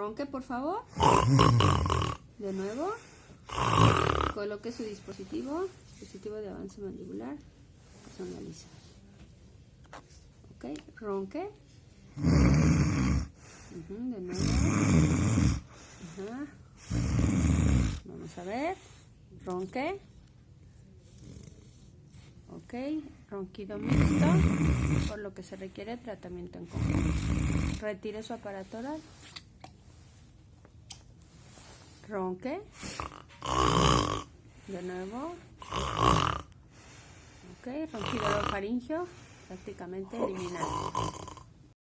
Ronque, por favor. De nuevo. Coloque su dispositivo de avance mandibular personalizado. Ok, ronque. De nuevo. Vamos a ver. Ronque. Ok, ronquido mixto, por lo que se requiere tratamiento en conjunto. Retire su aparato oral. Ronque. De nuevo. Ok, ronquido orofaringio prácticamente eliminado.